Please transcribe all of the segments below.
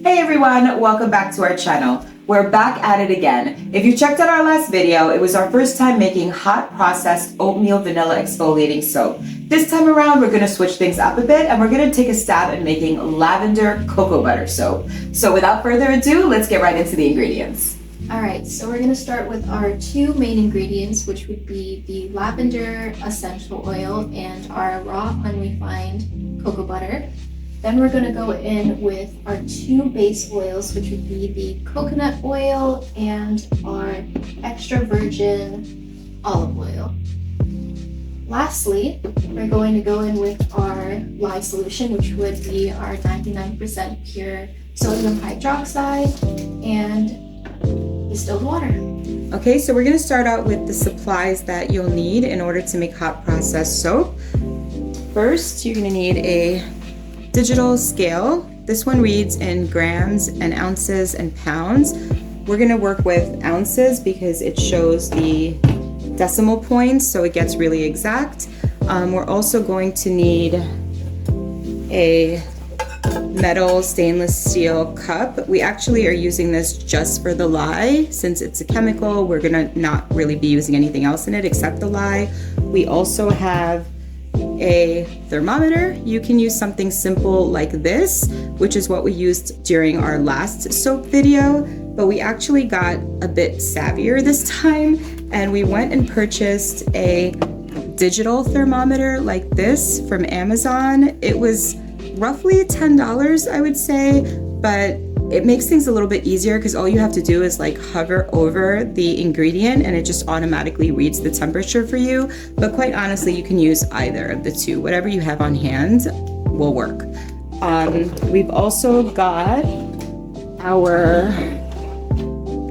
Hey everyone, welcome back to our channel. We're back at it again. If you checked out our last video, it was our first time making hot processed oatmeal vanilla exfoliating soap. This time around, we're gonna switch things up a bit and we're gonna take a stab at making lavender cocoa butter soap. So without further ado, let's get right into the ingredients. Alright, so we're going to start with our two main ingredients, which would be the lavender essential oil and our raw unrefined cocoa butter. Then we're going to go in with our two base oils, which would be the coconut oil and our extra virgin olive oil. Lastly, we're going to go in with our lye solution, which would be our 99% pure sodium hydroxide and distilled water. Okay, so we're gonna start out with the supplies that you'll need in order to make hot processed soap. First, you're gonna need a digital scale. This one reads in grams and ounces and pounds. We're gonna work with ounces because it shows the decimal points, so it gets really exact. We're also going to need a metal stainless steel cup. We actually are using this just for the lye. Since it's a chemical, we're gonna not really be using anything else in it except the lye. We also have a thermometer. You can use something simple like this, which is what we used during our last soap video, but we actually got a bit savvier this time and we went and purchased a digital thermometer like this from Amazon. It was roughly $10, I would say, but it makes things a little bit easier because all you have to do is like hover over the ingredient and it just automatically reads the temperature for you. But quite honestly, you can use either of the two. Whatever you have on hand will work. We've also got our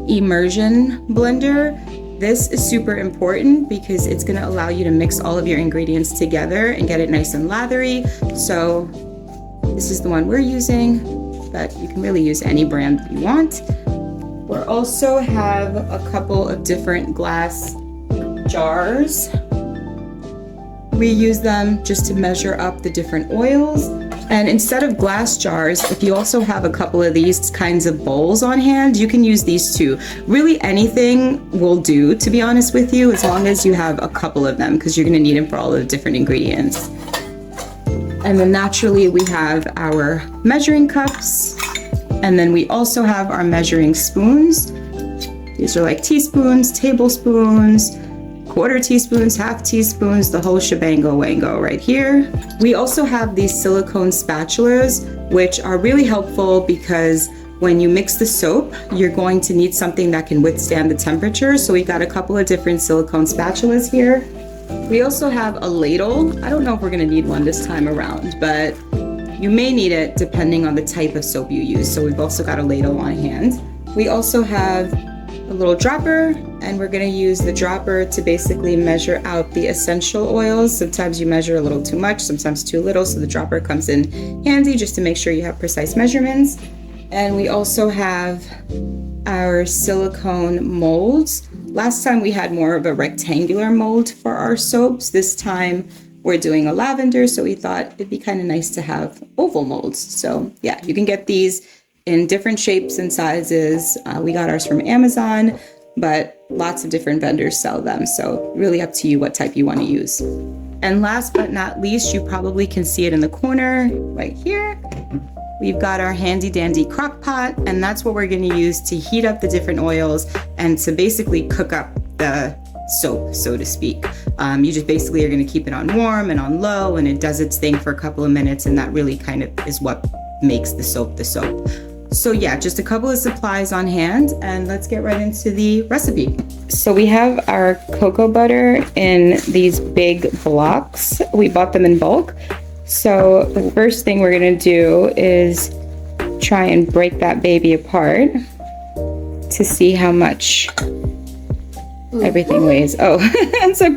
immersion blender. This is super important because it's going to allow you to mix all of your ingredients together and get it nice and lathery. So this is the one we're using, but you can really use any brand that you want. We also have a couple of different glass jars. We use them just to measure up the different oils. And instead of glass jars, if you also have a couple of these kinds of bowls on hand, you can use these too. Really anything will do, to be honest with you, as long as you have a couple of them, because you're gonna need them for all of the different ingredients. And then naturally we have our measuring cups, and then we also have our measuring spoons. These are like teaspoons, tablespoons, quarter teaspoons, half teaspoons, the whole shebango wango right here. We also have these silicone spatulas, which are really helpful because when you mix the soap, you're going to need something that can withstand the temperature. So we've got a couple of different silicone spatulas here. We also have a ladle. I don't know if we're gonna need one this time around, but you may need it depending on the type of soap you use. So we've also got a ladle on hand. We also have a little dropper, and we're gonna use the dropper to basically measure out the essential oils. Sometimes you measure a little too much, sometimes too little, so the dropper comes in handy just to make sure you have precise measurements. And we also have our silicone molds. Last time we had more of a rectangular mold for our soaps. This time we're doing a lavender, so we thought it'd be kind of nice to have oval molds. So yeah, you can get these in different shapes and sizes. We got ours from Amazon, but lots of different vendors sell them. So really up to you what type you want to use. And last but not least, you probably can see it in the corner right here. We've got our handy dandy crock pot, and that's what we're going to use to heat up the different oils and to basically cook up the soap, so to speak. You just basically are going to keep it on warm and on low, and it does its thing for a couple of minutes, and that really kind of is what makes the soap the soap. So yeah, just a couple of supplies on hand, and let's get right into the recipe. So we have our cocoa butter in these big blocks. We bought them in bulk. So the first thing we're gonna do is try and break that baby apart to see how much everything weighs. Oh, and so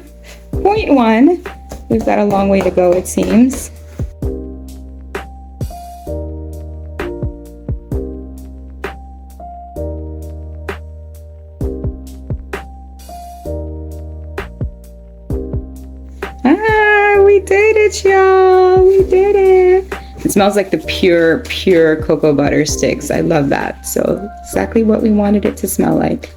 0.1. We've got a long way to go, it seems. We did it, y'all. We did it. It smells like the pure cocoa butter sticks. I love that. So exactly what we wanted it to smell like.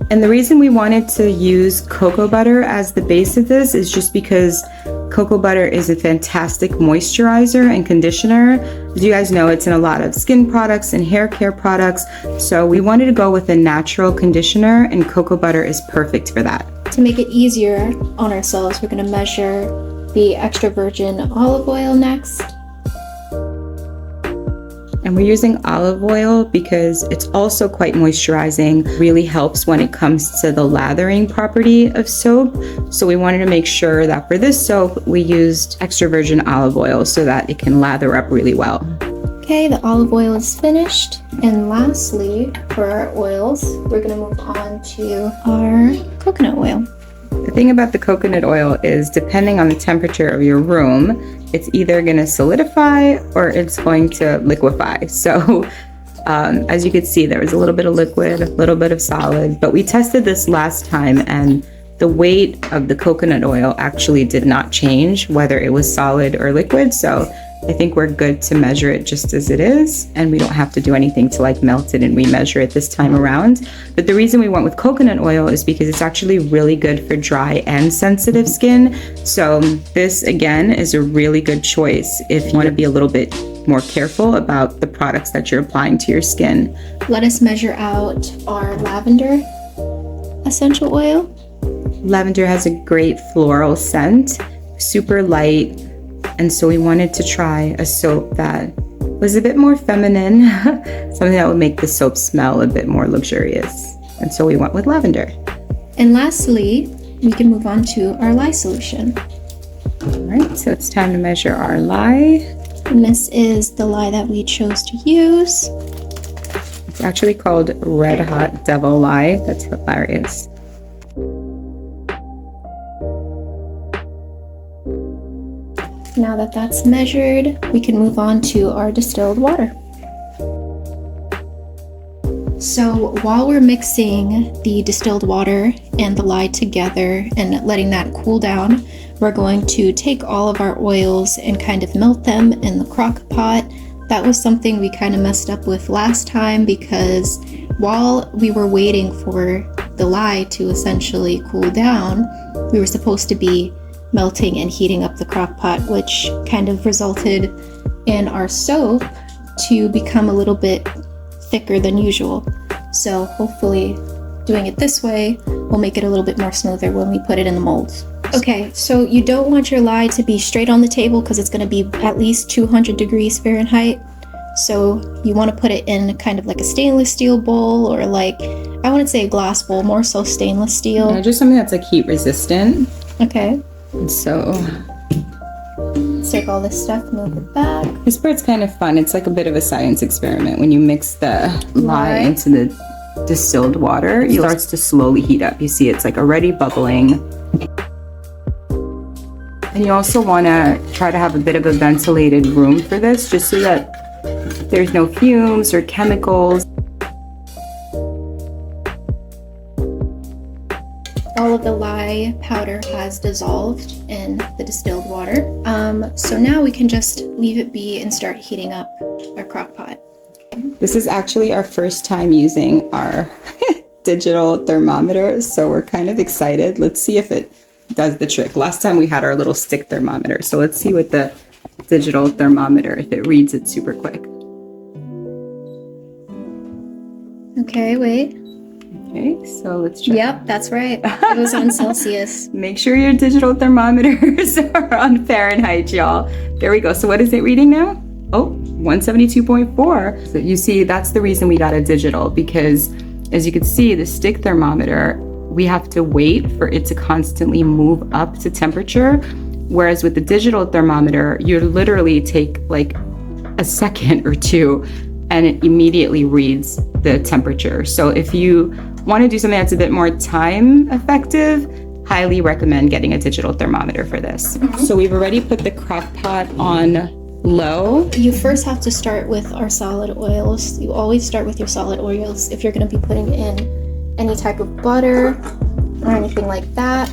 And the reason we wanted to use cocoa butter as the base of this is just because cocoa butter is a fantastic moisturizer and conditioner. As you guys know, it's in a lot of skin products and hair care products. So we wanted to go with a natural conditioner, and cocoa butter is perfect for that. To make it easier on ourselves, we're going to measure the extra virgin olive oil next. And we're using olive oil because it's also quite moisturizing, really helps when it comes to the lathering property of soap. So we wanted to make sure that for this soap, we used extra virgin olive oil so that it can lather up really well. Okay, the olive oil is finished. And lastly, for our oils, we're gonna move on to our coconut oil. The thing about the coconut oil is, depending on the temperature of your room, it's either going to solidify or it's going to liquefy. So as you can see, there was a little bit of liquid, a little bit of solid, but we tested this last time and the weight of the coconut oil actually did not change whether it was solid or liquid. So I think we're good to measure it just as it is, and we don't have to do anything to like melt it and remeasure it this time around. But the reason we went with coconut oil is because it's actually really good for dry and sensitive skin. So this again is a really good choice if you want to be a little bit more careful about the products that you're applying to your skin. Let us measure out our lavender essential oil. Lavender has a great floral scent, super light. And so we wanted to try a soap that was a bit more feminine, something that would make the soap smell a bit more luxurious. And so we went with lavender. And lastly, we can move on to our lye solution. All right, so it's time to measure our lye. And this is the lye that we chose to use. It's actually called Red Hot Devil Lye. That's hilarious. Now that that's measured, we can move on to our distilled water. So while we're mixing the distilled water and the lye together and letting that cool down, we're going to take all of our oils and kind of melt them in the crock pot. That was something we kind of messed up with last time because while we were waiting for the lye to essentially cool down, we were supposed to be melting and heating up the crock pot, which kind of resulted in our soap to become a little bit thicker than usual. So hopefully doing it this way will make it a little bit more smoother when we put it in the molds. Okay, so you don't want your lye to be straight on the table because it's going to be at least 200 degrees Fahrenheit. So you want to put it in kind of like a stainless steel bowl, or like, I wouldn't say a glass bowl, more so stainless steel. Yeah, just something that's like heat resistant. Okay. So let's take all this stuff, move it back. this part's kind of fun. It's like a bit of a science experiment. When you mix the lye into the distilled water, it starts to slowly heat up. You see it's like already bubbling. And you also want to try to have a bit of a ventilated room for this, just so that there's no fumes or chemicals. All of the lye powder has dissolved in the distilled water. So now we can just leave it be and start heating up our crock pot. This is actually our first time using our digital thermometer, so we're kind of excited. Let's see if it does the trick. Last time we had our little stick thermometer, so let's see with the digital thermometer if it reads it super quick. Okay, wait. Okay, so let's check. Yep, that's right. It was on Celsius. Make sure your digital thermometers are on Fahrenheit, y'all. There we go. So what is it reading now? Oh, 172.4. So you see, that's the reason we got a digital, because as you can see, the stick thermometer, we have to wait for it to constantly move up to temperature. Whereas with the digital thermometer, you literally take like a second or two and it immediately reads the temperature. So if you want to do something that's a bit more time effective, highly recommend getting a digital thermometer for this. So we've already put the crock pot on low. You first have to start with our solid oils. You always start with your solid oils if you're going to be putting in any type of butter or anything like that.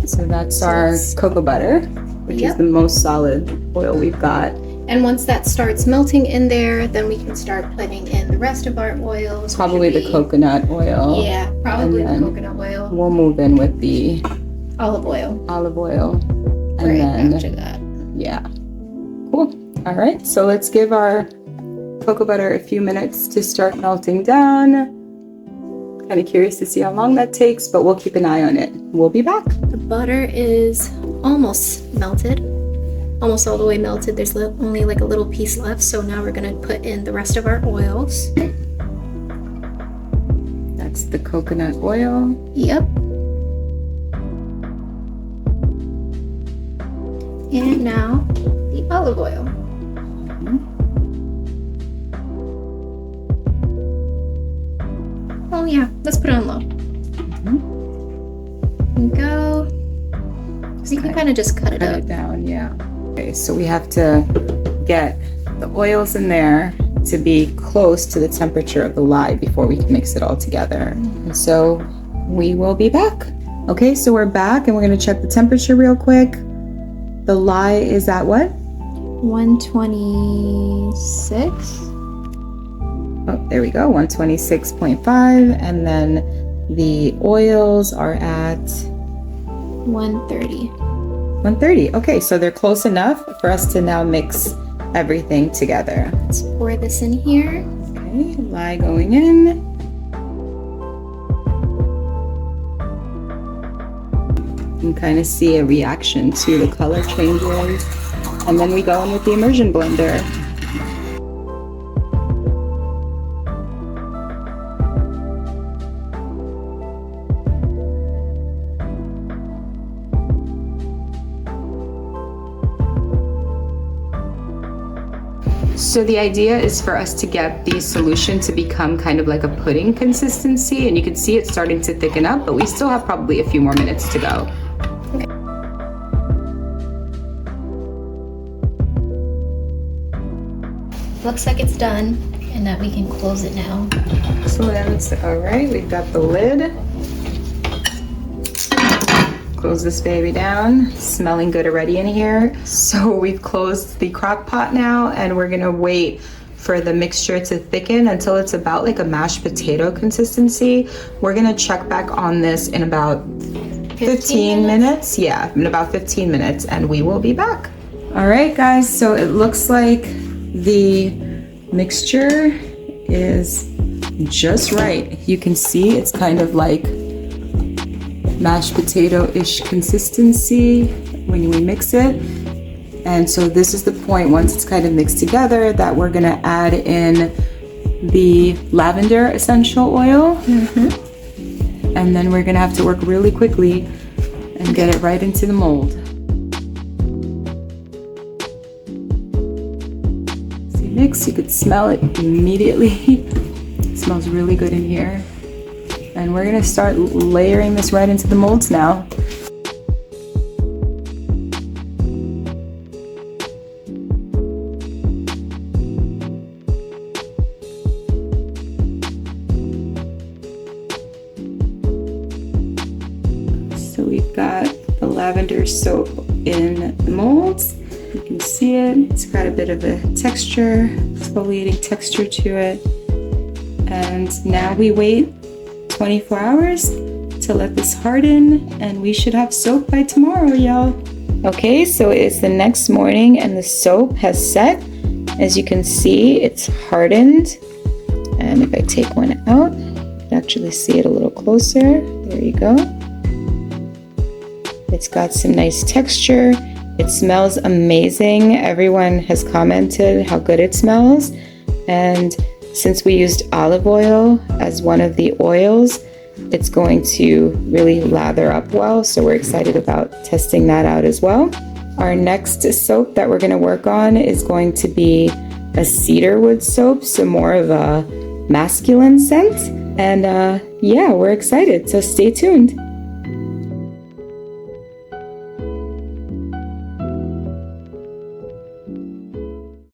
So that's our cocoa butter, which is the most solid oil we've got. And once that starts melting in there, then we can start putting in the rest of our oils. Probably the coconut oil. Yeah, probably the coconut oil. We'll move in with the olive oil. And right then after that. Yeah. Cool. All right. So let's give our cocoa butter a few minutes to start melting down. Kind of curious to see how long that takes, but we'll keep an eye on it. We'll be back. The butter is almost melted. Almost all the way melted. There's only like a little piece left. So now we're going to put in the rest of our oils. That's the coconut oil. Yep. And now the olive oil. Oh yeah, let's put it on low. There you go. So you can kind of just cut it down, yeah. Okay, so we have to get the oils in there to be close to the temperature of the lye before we can mix it all together. And so we will be back. Okay, so we're back and we're gonna check the temperature real quick. The lye is at what? 126. Oh, there we go, 126.5. And then the oils are at 130. 130. Okay, so they're close enough for us to now mix everything together. Let's pour this in here. Okay, lye going in. You can kind of see a reaction to the color changes. And then we go in with the immersion blender. So the idea is for us to get the solution to become kind of like a pudding consistency, and you can see it starting to thicken up, but we still have probably a few more minutes to go. Okay. Looks like it's done and that we can close it now. Excellent. All right, we've got the lid. Close this baby down. Smelling good already in here. So we've closed the crock pot now, and we're gonna wait for the mixture to thicken until it's about like a mashed potato consistency. We're gonna check back on this in about 15 minutes. Yeah, in about 15 minutes, and we will be back. All right, guys, so it looks like the mixture is just right. You can see it's kind of like mashed potato-ish consistency when we mix it. And so this is the point, once it's kind of mixed together, that we're gonna add in the lavender essential oil. And then we're gonna have to work really quickly and get it right into the mold. See, mix, you could smell it immediately. It smells really good in here. And we're gonna start layering this right into the molds now. So we've got the lavender soap in the molds. You can see it, it's got a bit of a texture, exfoliating texture to it. And now we wait 24 hours to let this harden, and we should have soap by tomorrow, y'all. Okay, so it's the next morning and the soap has set. As you can see, it's hardened. And if I take one out, you can actually see it a little closer. There you go. It's got some nice texture. It smells amazing. Everyone has commented how good it smells. And since we used olive oil as one of the oils, it's going to really lather up well. So we're excited about testing that out as well. Our next soap that we're gonna work on is going to be a cedarwood soap, so more of a masculine scent. And yeah, we're excited, so stay tuned.